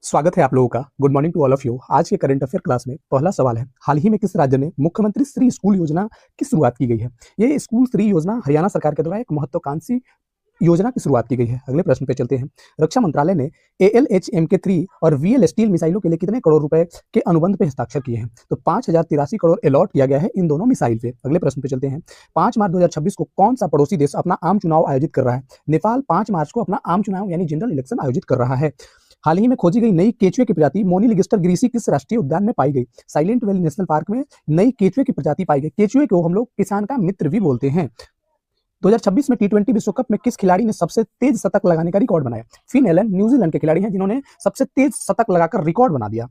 स्वागत है आप लोगों का। Good morning to all of you. आज के करंट अफेयर क्लास में पहला सवाल है, हाल ही में किस राज्य में मुख्यमंत्री श्री स्कूल योजना की शुरुआत की गई है? ये स्कूल श्री योजना हरियाणा सरकार के द्वारा एक महत्वाकांक्षी योजना की शुरुआत की गई है। अगले प्रश्न पे चलते हैं। रक्षा मंत्रालय ने ALHMK-3 और VL स्टील मिसाइलों के लिए कितने करोड़ रुपए के अनुबंध पे हस्ताक्षर किए हैं? तो 5083 करोड़ अलॉट किया गया है इन दोनों मिसाइल पे। अगले प्रश्न पे चलते हैं। 5 मार्च 2026 को कौन सा पड़ोसी देश अपना आम चुनाव आयोजित कर रहा है? नेपाल 5 मार्च को अपना आम चुनाव यानी जनरल इलेक्शन आयोजित कर रहा है। हाल ही में खोजी गई नई केचुए की प्रजाति मोनीलिगिस्टर ग्रीसी किस राष्ट्रीय उद्यान में पाई गई? साइलेंट वैली नेशनल पार्क में नई केचुए की प्रजाति पाई गई। केचुए को हम लोग किसान का मित्र भी बोलते हैं। 2026 में T20 विश्व कप में किस खिलाड़ी ने सबसे तेज शतक लगाने का रिकॉर्ड बनाया? फिन एलन न्यूजीलैंड के खिलाड़ी हैं जिन्होंने सबसे तेज शतक लगाकर रिकॉर्ड बना दिया।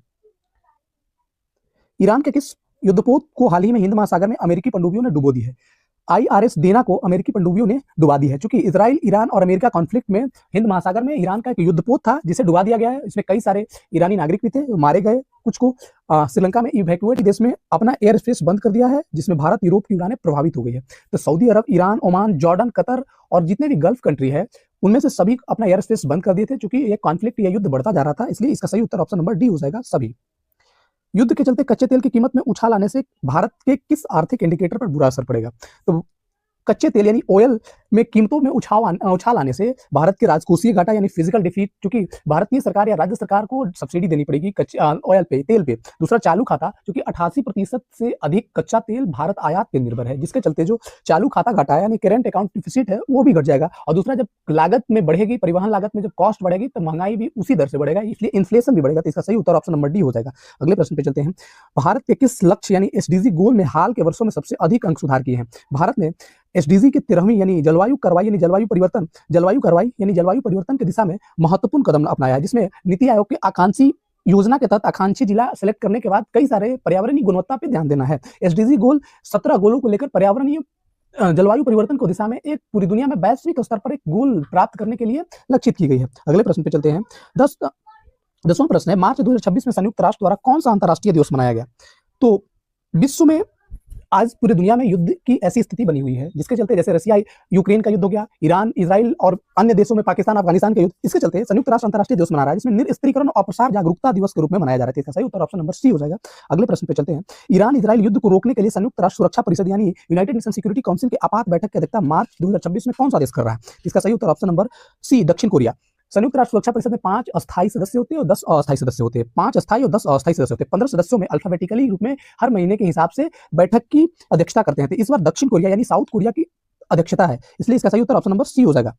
ईरान के किस युद्धपोत को हाल ही में हिंद महासागर में अमेरिकी पनडुब्बियों ने डुबो दी है? IRS डेना को अमेरिकी पनडुब्बियों ने डुबा दी है। चूंकि इजराइल, ईरान और अमेरिका कॉन्फ्लिक्ट में हिंद महासागर में ईरान का एक युद्धपोत था जिसे डुबा दिया गया है। इसमें कई सारे ईरानी नागरिक भी थे, मारे गए, कुछ को श्रीलंका में इवैक्यूएट देश में अपना एयर स्पेस बंद कर दिया है, जिसमें भारत यूरोप की उड़ानें प्रभावित हो गई है। तो सऊदी अरब, ईरान, ओमान, जॉर्डन, कतर और जितने भी गल्फ कंट्री है उनमें से सभी अपना एयर स्पेस बंद कर दिए थे। चूंकि ये कॉन्फ्लिक्ट, ये युद्ध बढ़ता जा रहा था, इसलिए इसका सही उत्तर ऑप्शन नंबर डी हो जाएगा, सभी। युद्ध के चलते कच्चे तेल की कीमत में उछाल आने से भारत के किस आर्थिक इंडिकेटर पर बुरा असर पड़ेगा? तो कच्चे तेल यानी ऑयल में कीमतों में उछाल आने से भारत के राजकोषीय घाटा यानी फिजिकल डिफिट, क्योंकि भारतीय सरकार या राज्य सरकार को सब्सिडी देनी पड़ेगी कच्चे ऑयल पे, तेल पे। दूसरा चालू खाता, क्योंकि 88% से अधिक कच्चा तेल भारत आयात पे निर्भर है, जिसके चलते जो चालू खाता घाटा है यानी करेंट अकाउंट डिफिसिट है वो भी घट जाएगा। और दूसरा, जब लागत में बढ़ेगी, परिवहन लागत में जब कॉस्ट बढ़ेगी तो महंगाई भी उसी दर से बढ़ेगा, इसलिए इन्फ्लेशन भी बढ़ेगा। तो इसका सही उत्तर ऑप्शन नंबर डी हो जाएगा। अगले प्रश्न पे चलते हैं। भारत के किस लक्ष्य यानी SDG गोल में हाल के वर्षों में सबसे अधिक अंक सुधार किए हैं? भारत ने SDG के 13वीं यानी जलवायु कार्रवाई यानी जलवायु परिवर्तन की दिशा में महत्वपूर्ण कदम अपनाया है, जिसमें नीति आयोग के आकांक्षी योजना के तहत आकांक्षी जिला सेलेक्ट करने के बाद कई सारे पर्यावरणीय गुणवत्ता पे ध्यान देना है। SDG गोल 17 गोलों को लेकर पर्यावरणीय जलवायु परिवर्तन को दिशा में एक पूरी दुनिया में वैश्विक स्तर पर एक गोल प्राप्त करने के लिए लक्षित की गई है। अगले प्रश्न पे चलते हैं। 10वां प्रश्न है, मार्च 2026 में संयुक्त राष्ट्र द्वारा कौन सा अंतर्राष्ट्रीय दिवस मनाया गया? तो विश्व में आज पूरी दुनिया में युद्ध की ऐसी स्थिति बनी हुई है, जिसके चलते जैसे रसिया यूक्रेन का युद्ध हो गया, ईरान, इजराइल और अन्य देशों में पाकिस्तान, अफगानिस्तान का युद्ध, इसके चलते संयुक्त राष्ट्र अंतर्राष्ट्रीय दिवस मना रहा है, जिसमें निरस्त्रीकरण और प्रसार जागरूकता दिवस के रूप में मनाया जा रहा है। इसका सही उत्तर ऑप्शन नंबर सी हो जाएगा। अगले प्रश्न पे चलते हैं। ईरान इजराइल युद्ध को रोकने के लिए संयुक्त राष्ट्र सुरक्षा परिषद यानी यूनाइटेड नेशन सिक्योरिटी काउंसिल की आपात बैठक की अध्यक्षता मार्च 2026 में कौन सा देश कर रहा है? इसका सही उत्तर ऑप्शन नंबर सी, दक्षिण कोरिया। संयुक्त राष्ट्र सुरक्षा परिषद में 5 अस्थायी सदस्य होते हैं और 10 अस्थायी सदस्य होते हैं। 5 अस्थायी और 10 अस्थायी सदस्य होते हैं। 15 सदस्यों में अल्फाबेटिकली रूप में हर महीने के हिसाब से बैठक की अध्यक्षता करते हैं। तो इस बार दक्षिण कोरिया यानी साउथ कोरिया की अध्यक्षता है, इसलिए इसका सही उत्तर ऑप्शन नंबर सी हो जाएगा।